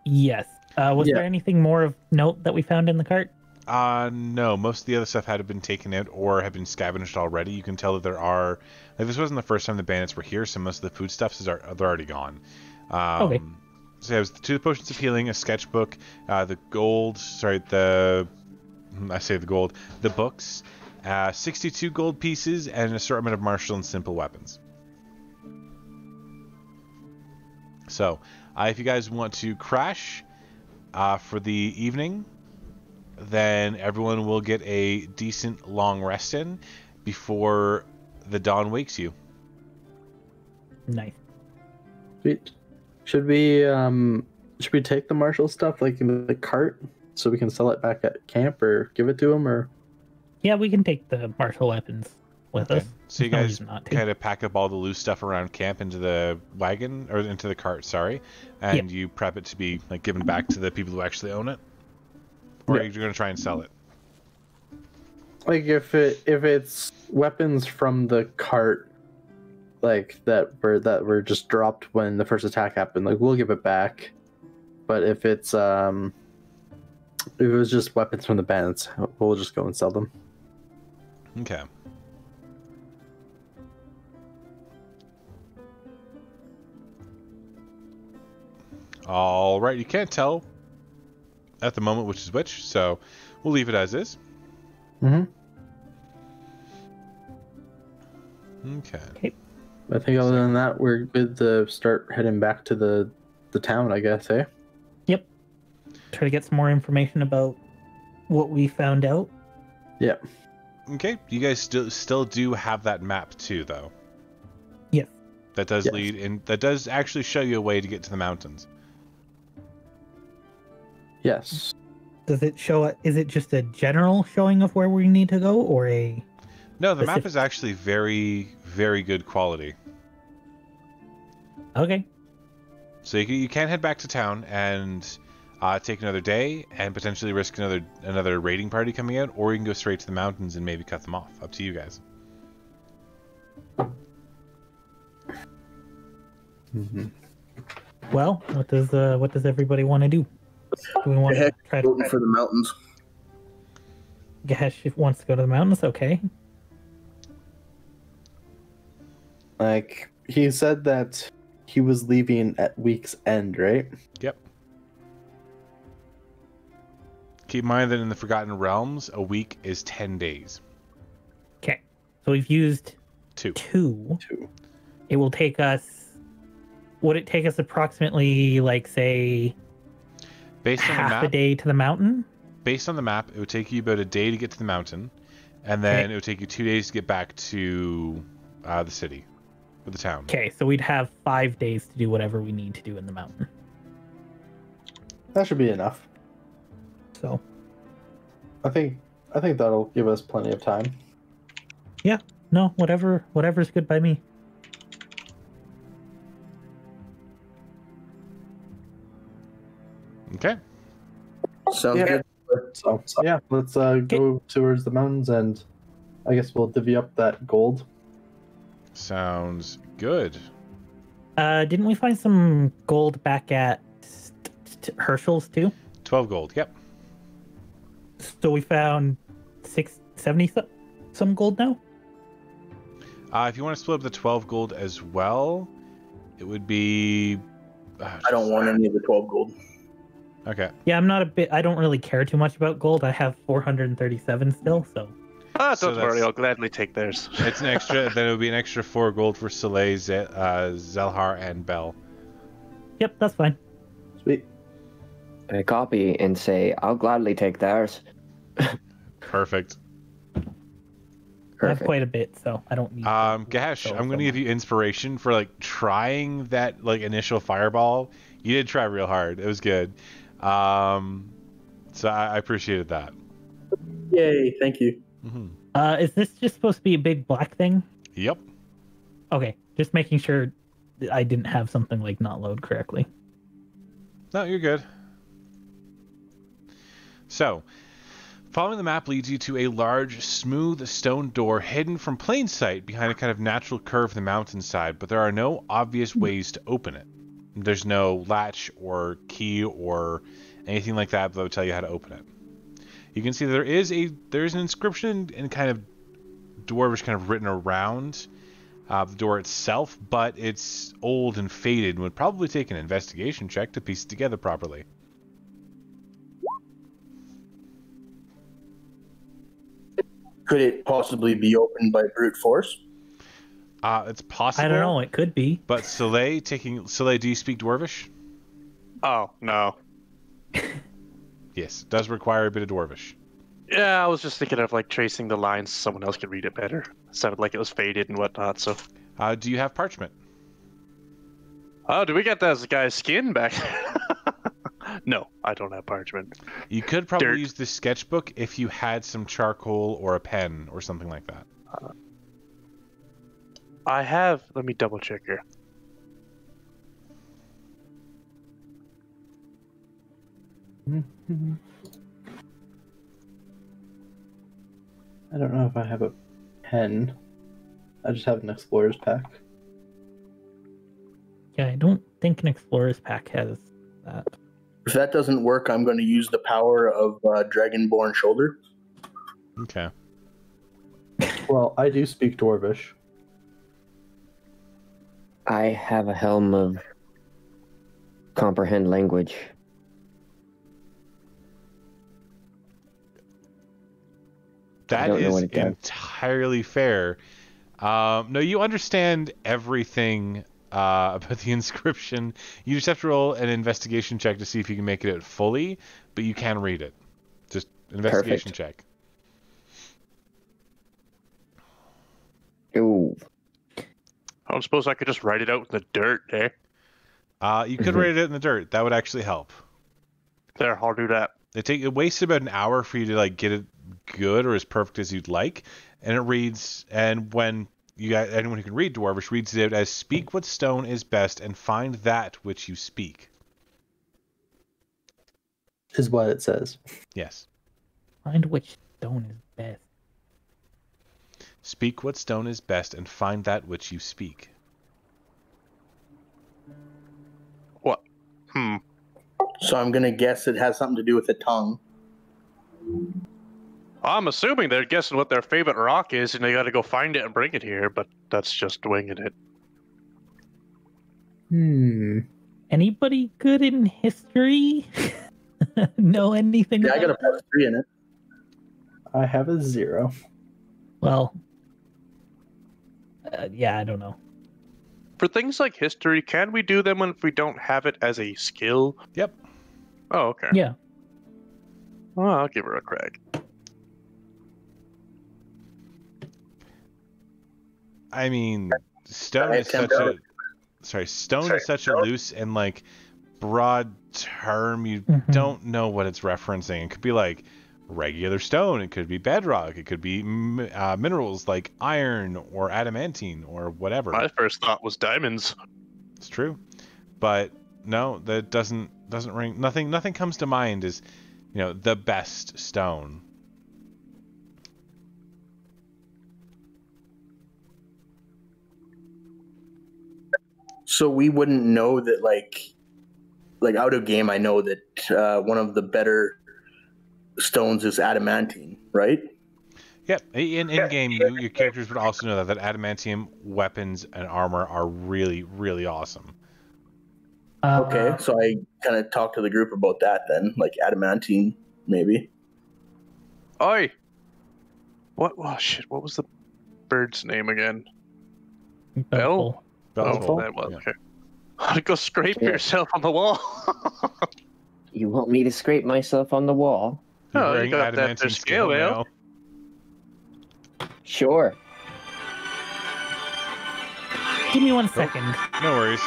S3: Yes. Was
S1: Yeah.
S3: there anything more of note that we found in the cart?
S2: No. Most of the other stuff had been taken out or have been scavenged already. You can tell that there are... Like, this wasn't the first time the bandits were here, so most of the foodstuffs they're already gone.
S3: Okay.
S2: So it was the 2 potions of healing, a sketchbook, the books, 62 gold pieces, and an assortment of martial and simple weapons. So, if you guys want to crash for the evening, then everyone will get a decent long rest in before the dawn wakes you.
S3: Nice.
S1: sweet. Should we take the martial stuff like in the cart so we can sell it back at camp or give it to them or?
S3: Yeah, we can take the martial weapons with us.
S2: So you
S3: There's no
S2: guys
S3: reason not to.
S2: kind of pack up all the loose stuff around camp into the wagon, or into the cart, sorry, and you prep it to be like given back to the people who actually own it? Or are you going to try and sell it?
S1: Like if it's weapons from the cart, like that were just dropped when the first attack happened, like we'll give it back. But if it was just weapons from the bandits, we'll just go and sell them.
S2: Okay. All right, you can't tell at the moment which is which, so we'll leave it as is.
S1: Mm-hmm.
S2: Okay.
S1: I think other than that, we're good to start heading back to the town, I guess, eh?
S3: Yep. Try to get some more information about what we found out.
S1: Yeah.
S2: Okay, you guys still do have that map too, though.
S3: Yes.
S2: That does
S1: Yes.
S2: lead in. That does actually show you a way to get to the mountains.
S1: Yes.
S3: Does it show? Is it just a general showing of where we need to go, or a?
S2: No, the map
S3: Specific-
S2: is actually very, very good quality.
S3: Okay.
S2: So you can head back to town and take another day and potentially risk another raiding party coming out, or you can go straight to the mountains and maybe cut them off. Up to you guys.
S1: Mm-hmm.
S3: Well, what does everybody want to do? Do we want to
S7: Heck,
S3: try
S7: voting
S3: to
S7: for the mountains.
S3: Gahesh wants to go to the mountains? Okay.
S1: Like, he said that he was leaving at week's end, right?
S2: Yep. Keep in mind that in the Forgotten Realms, a week is 10 days.
S3: Okay. So we've used
S2: 2.
S3: 2.
S1: 2.
S3: It will take us. Would it take us approximately, like, say,
S2: Based on the
S3: half a
S2: map,
S3: day to the mountain?
S2: based on the map, it would take you about a day to get to the mountain, and then it would take you 2 days to get back to the city, or the town.
S3: Okay, so we'd have 5 days to do whatever we need to do in the mountain.
S1: That should be enough.
S3: So
S1: I think that'll give us plenty of time.
S3: yeah, no, whatever's good by me.
S2: Okay.
S7: Sounds
S6: Yeah.
S7: good.
S1: So yeah, let's go towards the mountains, and I guess we'll divvy up that gold.
S2: Sounds good.
S3: Didn't we find some gold back at Herschel's too?
S2: 12 gold. Yep.
S3: So we found 670 some gold now.
S2: If you want to split up the 12 gold as well, it would be.
S7: I don't want any of the 12 gold.
S2: Okay.
S3: Yeah, I don't really care too much about gold. I have 437 still, so.
S2: So
S4: Don't worry,
S2: that's-
S4: I'll gladly take theirs.
S2: It's an extra. Then it would be an extra 4 gold for Soleil, Zelhar, and Bell.
S3: Yep, that's fine.
S1: Sweet.
S6: I copy and say, I'll gladly take theirs.
S2: Perfect.
S3: I have
S6: Perfect.
S3: quite a bit, so I don't need.
S2: Gahesh,
S3: so
S2: I'm going to give
S3: much.
S2: you inspiration for like trying that like initial fireball. You did try real hard. It was good. So I appreciated that.
S7: Yay, thank you.
S2: Mm-hmm.
S3: Is this just supposed to be a big black thing?
S2: Yep.
S3: Okay, just making sure that I didn't have something like not load correctly.
S2: No, you're good. So, following the map leads you to a large, smooth stone door hidden from plain sight behind a kind of natural curve in the mountainside, but there are no obvious ways to open it. There's no latch or key or anything like that that would tell you how to open it. You can see there is an inscription and kind of dwarvish kind of written around the door itself, but it's old and faded and would probably take an investigation check to piece it together properly.
S7: Could it possibly be opened by brute force?
S2: It's possible.
S3: I don't know. It could be.
S2: But Soleil, do you speak Dwarvish?
S4: Oh, no.
S2: Yes, it does require a bit of Dwarvish.
S4: Yeah, I was just thinking of like tracing the lines so someone else could read it better. It sounded like it was faded and whatnot, so.
S2: Do you have parchment?
S4: Oh, do we get that guy's skin back? No, I don't have parchment.
S2: You could probably
S4: Dirt.
S2: use the sketchbook if you had some charcoal or a pen or something like that.
S4: I have. Let me double check here.
S1: I don't know if I have a pen. I just have an explorer's pack.
S3: Yeah, I don't think an explorer's pack has that.
S7: If that doesn't work, I'm going to use the power of Dragonborn Shoulder.
S2: Okay.
S1: Well, I do speak Dwarvish.
S6: I have a helm of comprehend language.
S2: That
S6: don't know
S2: is
S6: what it does.
S2: entirely fair. No, you understand everything about the inscription. You just have to roll an investigation check to see if you can make it out fully, but you can read it. Just an investigation check.
S6: Ooh.
S4: I don't suppose I could just write it out in the dirt, eh?
S2: You could write it out in the dirt. That would actually help.
S4: There, I'll do that.
S2: It wasted about an hour for you to like get it good or as perfect as you'd like, and it reads. And when you got anyone who can read Dwarvish reads it out as "Speak what stone is best, and find that which you speak."
S1: Is what it says.
S2: Yes.
S3: Find which stone is best.
S2: Speak what stone is best and find that which you speak.
S4: What?
S7: So I'm gonna guess it has something to do with the tongue.
S4: I'm assuming they're guessing what their favorite rock is, and they got to go find it and bring it here. But that's just winging it.
S3: Anybody good in history? Know anything?
S7: Yeah, I got a
S3: about
S7: +3 in it.
S1: I have a 0.
S3: Well, yeah, I don't know.
S4: For things like history, can we do them if we don't have it as a skill?
S2: Yep.
S4: Oh, okay.
S3: Yeah.
S4: Well, I'll give her a crack.
S2: I mean, stone is such a stone is such a loose and like broad term. You don't know what it's referencing. It could be like regular stone. It could be bedrock. It could be minerals like iron or adamantine or whatever.
S4: My first thought was diamonds.
S2: It's true, but no, that doesn't ring. Nothing comes to mind as, the best stone.
S7: So we wouldn't know that, like out of game. I know that one of the better stones is adamantine, right?
S2: Yep. In game, your characters would also know that adamantium weapons and armor are really, really awesome.
S7: Okay, so I kind of talked to the group about that then, like adamantine, maybe.
S4: Oi! What? Oh shit! What was the bird's name again? Bell?
S2: Beltful.
S4: Oh, that was okay. Go scrape yourself on the wall.
S6: You want me to scrape myself on the wall?
S2: You're
S4: Oh, you
S2: wearing
S4: got that
S2: adamantine
S4: scale
S2: now.
S6: Sure.
S3: Give me 1 second.
S2: No worries.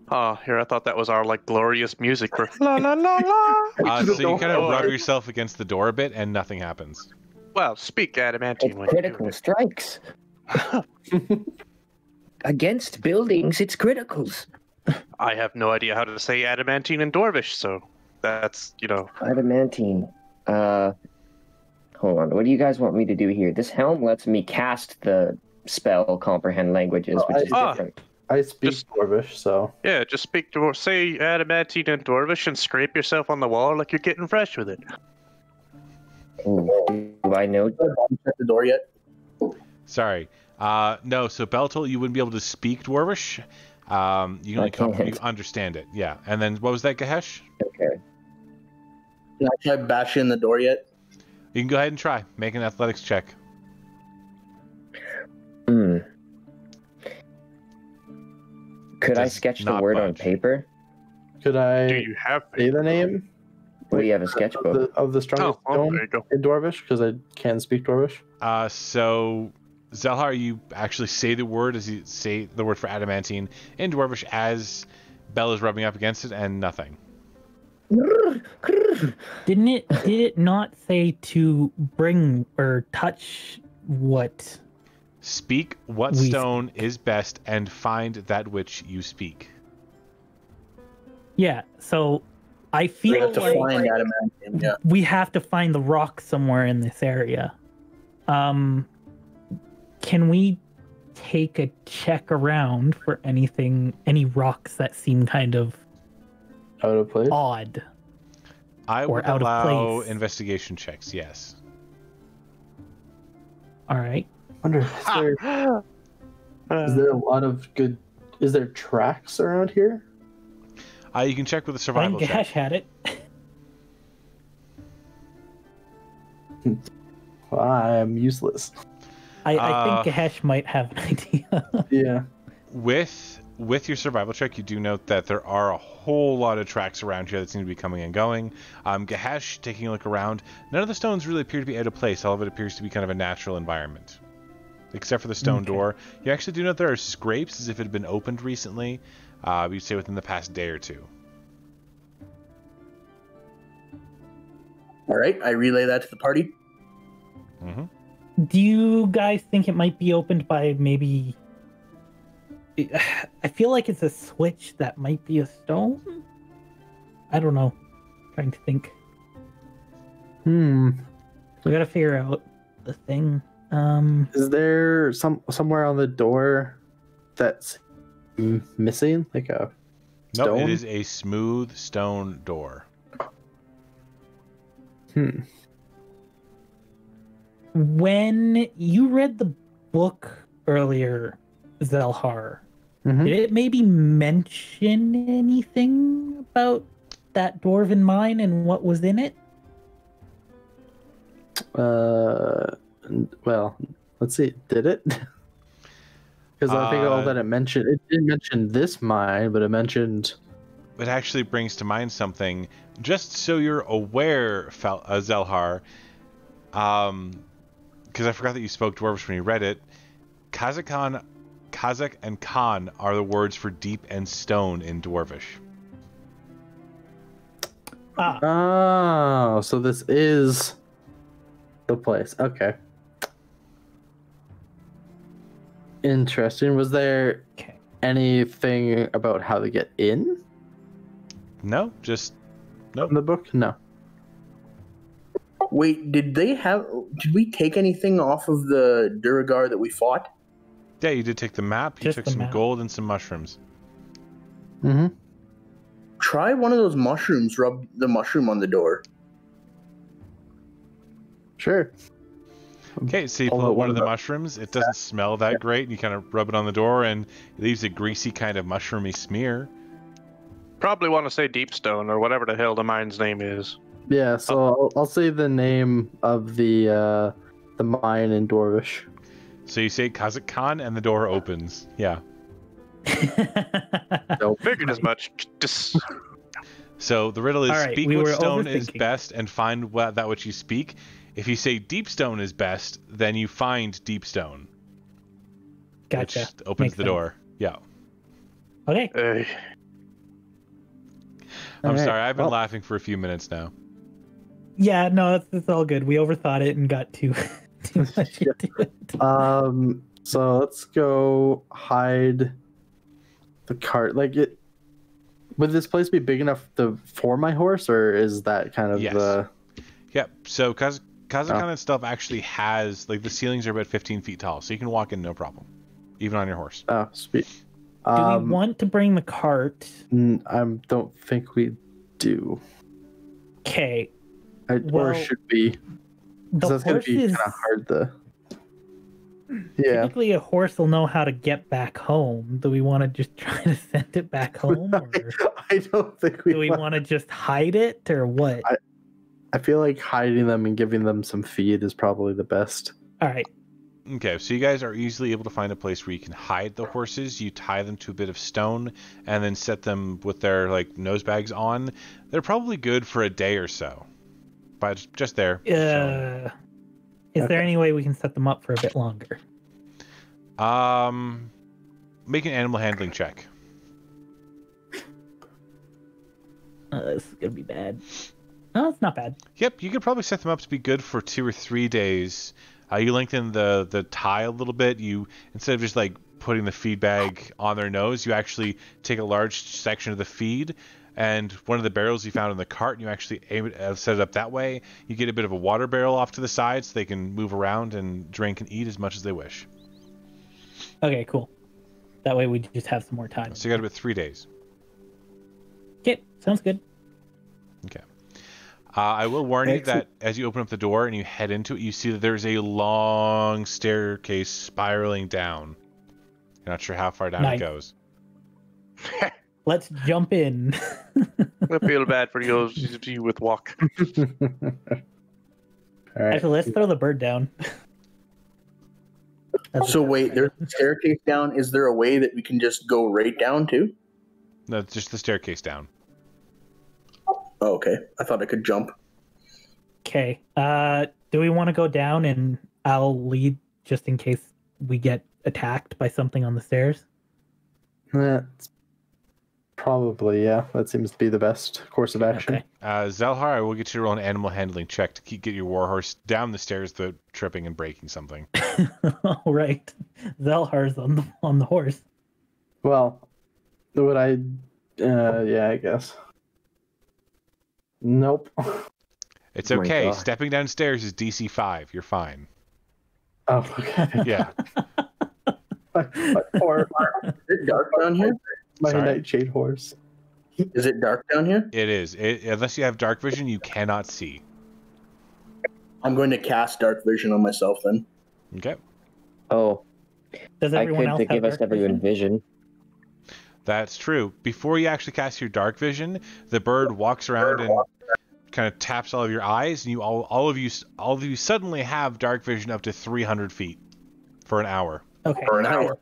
S4: Oh, here I thought that was our like glorious music for la la la la.
S2: So you kind of rub yourself against the door a bit, and nothing happens.
S4: Well, speak adamantine
S6: It's
S4: when you
S6: critical
S4: do it.
S6: strikes. Against buildings, it's criticals.
S4: I have no idea how to say adamantine in Dwarvish, so that's
S6: Adamantine. Hold on. What do you guys want me to do here? This helm lets me cast the spell comprehend languages, which is different.
S1: I speak Dwarvish, so
S4: Yeah, just say adamantine in Dwarvish and scrape yourself on the wall like you're getting fresh with it.
S6: Ooh, do I know?
S7: Check the door yet?
S2: Sorry. No, so Beltol, you wouldn't be able to speak Dwarvish. You can only you understand it. Yeah. And then what was that, Gahesh?
S6: Okay.
S7: Can I try bashing in the door yet?
S2: You can go ahead and try. Make an athletics check.
S6: Could I
S2: Does
S6: sketch the
S2: not
S6: word on
S2: budge.
S6: paper?
S1: could
S4: Do
S1: I
S4: you have
S1: say the name
S6: What do you have, a sketchbook?
S1: of the strongest
S4: there
S1: stone
S4: you go.
S1: in Dwarvish? Because I can speak Dwarvish.
S2: So Zelhar, you actually say the word as you say the word for adamantine in Dwarvish as Bell is rubbing up against it, and nothing.
S3: Did it not say to bring or touch what?
S2: Speak what
S3: We
S2: stone is best and find that which you speak.
S3: Yeah, so I
S7: We
S3: feel
S7: have to
S3: like
S7: find adamantine. Yeah.
S3: we have to find the rock somewhere in this area. Can we take a check around for any rocks that seem kind of
S1: Out of place.
S3: odd?
S2: I
S3: Or
S2: would
S3: out of
S2: allow
S3: place.
S2: investigation checks, yes.
S3: All right.
S1: Wonder is there a lot of good? Is there tracks around here?
S2: You can check with a
S3: I
S2: survival
S3: think
S2: check.
S3: Gahesh had it.
S1: I am useless.
S3: I think Gahesh might have an idea.
S1: Yeah.
S2: With your survival check, you do note that there are a whole lot of tracks around here that seem to be coming and going. Gahesh, taking a look around, none of the stones really appear to be out of place. All of it appears to be kind of a natural environment. Except for the stone door. You actually do note there are scrapes as if it had been opened recently. You'd say within the past day or two.
S7: All right, I relay that to the party.
S2: Mm-hmm.
S3: Do you guys think it might be opened by maybe? I feel like it's a switch that might be a stone. I don't know. Trying to think. We gotta figure out the thing.
S1: Is there somewhere on the door that's missing, like a
S2: No,
S1: stone?
S2: it is a smooth stone door.
S3: When you read the book earlier, Zelhar, did it maybe mention anything about that dwarven mine and what was in it?
S1: Well, let's see. Did it? Because I think all that it didn't mention this mine, but it mentioned.
S2: It actually brings to mind something. Just so you're aware, Zelhar, because I forgot that you spoke Dwarvish when you read it. Khazakahn, Khazak, and Khan are the words for deep and stone in Dwarvish.
S1: Oh, so this is the place. Okay. Interesting. Was there anything about how to get in?
S2: No, just nope.
S1: In the book? No.
S7: Wait, did we take anything off of the Duragar that we fought?
S2: Yeah, you did take the map. You
S3: Just
S2: took
S3: the
S2: some
S3: map.
S2: gold and some mushrooms.
S1: Mm-hmm.
S7: Try one of those mushrooms, rub the mushroom on the door.
S1: Sure.
S2: Okay, so you
S1: All
S2: pull
S1: at
S2: out one of
S1: one
S2: the
S1: go.
S2: mushrooms. It doesn't smell that great, and you kind of rub it on the door, and it leaves a greasy kind of mushroomy smear.
S4: Probably want to say Deepstone or whatever the hell the mine's name is.
S1: Yeah, so I'll say the name of the mine in Dwarvish.
S2: So you say Khazakahn, and the door opens. Yeah.
S4: Figured as much. Just
S2: So the riddle is:
S3: All right,
S2: speak
S3: we
S2: what
S3: were
S2: stone is
S3: overthinking.
S2: best, and find that which you speak. If you say deep stone is best, then you find deep stone,
S3: Gotcha.
S2: which opens
S3: Makes
S2: the
S3: sense.
S2: door. Yeah.
S3: Okay.
S2: I'm
S1: Alright,
S2: sorry, I've been
S1: well-
S2: laughing for a few minutes now.
S3: Yeah, no, it's all good. We overthought it and got too much into it.
S1: So let's go hide the cart. Like it. Would this place be big enough for my horse, or is that kind of
S2: Yes.
S1: the?
S2: Yep. So Khazakahn itself actually has, like, the ceilings are about 15 feet tall, so you can walk in no problem, even on your horse.
S1: Oh, sweet.
S3: Do we want to bring the cart?
S1: I don't think we do.
S3: Okay.
S1: Or
S3: Well,
S1: should we? 'Cause
S3: The
S1: that's gonna
S3: horse
S1: be
S3: is
S1: kind of hard. Yeah.
S3: typically a horse will know how to get back home. Do we want to just try to send it back home, or
S1: I don't think we.
S3: do we want to just hide it, or what?
S1: I feel like hiding them and giving them some feed is probably the best.
S3: All right.
S2: Okay, so you guys are easily able to find a place where you can hide the horses. You tie them to a bit of stone and then set them with their, like, nose bags on. They're probably good for a day or so. But just there. chilling.
S3: Is there any way we can set them up for a bit longer?
S2: Make an animal handling check.
S3: This is gonna be bad. No, it's not bad.
S2: Yep, you could probably set them up to be good for 2 or 3 days. You lengthen the tie a little bit. You, instead of just like putting the feed bag on their nose, you actually take a large section of the feed and one of the barrels you found in the cart, and you actually set it up that way. You get a bit of a water barrel off to the side so they can move around and drink and eat as much as they wish.
S3: Okay, cool. That way we just have some more time.
S2: So you got about 3 days.
S3: Okay, sounds good.
S2: Okay. I will warn you
S1: Excellent.
S2: that as you open up the door and you head into it, you see that there's a long staircase spiraling down. You're not sure how far down
S3: Nice.
S2: it goes.
S3: Let's jump in.
S4: I feel bad for you with walk.
S1: All right.
S3: Actually, let's throw the bird down. That's
S7: So wait, there's a staircase down. Is there a way that we can just go right down to?
S2: No, it's just the staircase down.
S7: Oh, okay. I thought I could jump.
S3: Okay. Do we want to go down and I'll lead just in case we get attacked by something on the stairs?
S1: That's probably, yeah. That seems to be the best course of action.
S3: Okay.
S2: Zelhar, I will get you to roll an animal handling check to get your warhorse down the stairs without tripping and breaking something.
S3: All right. Zelhar's on the horse.
S1: Well, would I? Yeah, I guess. Nope.
S2: It's
S6: Oh my
S2: okay.
S6: God.
S2: Stepping downstairs is DC 5. You're fine.
S1: Oh, okay.
S2: Yeah.
S1: Or
S7: Is it dark down here?
S1: my
S2: Sorry?
S1: nightshade horse.
S7: Is it dark down here?
S2: It is. Unless you have dark vision, you cannot see.
S7: I'm going to cast dark vision on myself then.
S2: Okay.
S6: Oh,
S5: Does
S6: I
S5: everyone else
S6: could
S5: have
S6: give us
S5: dark
S6: everyone vision.
S2: That's true. Before you actually cast your dark vision, the bird walks around and kind of taps all of your eyes, and all of you suddenly have dark vision up to 300 feet for an hour.
S5: Okay.
S7: For an hour.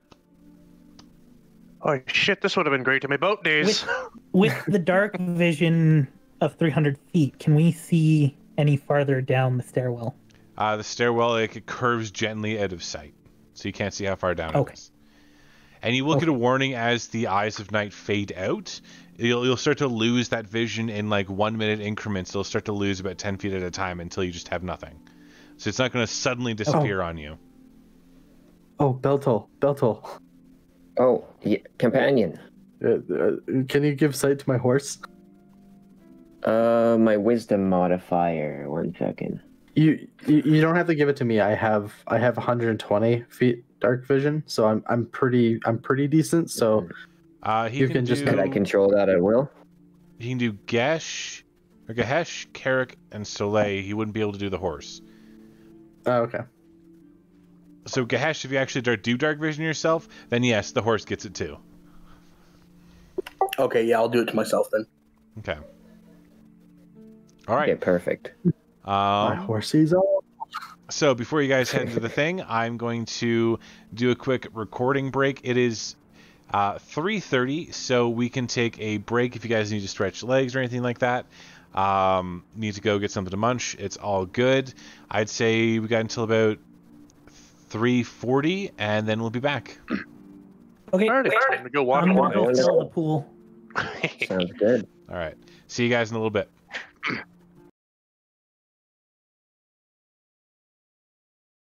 S4: Oh shit! This would have been great in my boat days.
S5: With the dark vision of 300 feet, can we see any farther down the stairwell?
S2: The stairwell, it curves gently out of sight, so you can't see how far down it
S5: Okay.
S2: is. And you will get a warning as the eyes of night fade out. You'll start to lose that vision in like 1 minute increments. You'll start to lose about 10 feet at a time until you just have nothing. So it's not going to suddenly disappear on you.
S1: Oh, Beltol.
S6: Oh, yeah, companion.
S1: Can you give sight to my horse?
S6: My wisdom modifier. 1 second.
S1: You don't have to give it to me. I have 120 feet dark vision, so I'm pretty decent. So
S2: He can
S1: just-
S2: do,
S6: Can I control that at will?
S2: He can do Gehesh, Carrick, and Soleil. He wouldn't be able to do the horse.
S1: oh, okay.
S2: So Gehesh, if you actually do dark vision yourself, then yes, the horse gets it too.
S7: Okay, yeah, I'll do it to myself then.
S2: Okay. All right.
S6: Okay, perfect.
S1: My horsey's all.
S2: So before you guys head into the thing, I'm going to do a quick recording break. It is 3:30, so we can take a break if you guys need to stretch legs or anything like that. Need to go get something to munch. It's all good. I'd say we got until about 3:40, and then we'll be back.
S5: Okay.
S4: Alright, it's time to go
S5: I'm
S4: walk
S5: gonna go
S4: around.
S5: fill the pool.
S6: Sounds good.
S2: All right. See you guys in a little bit.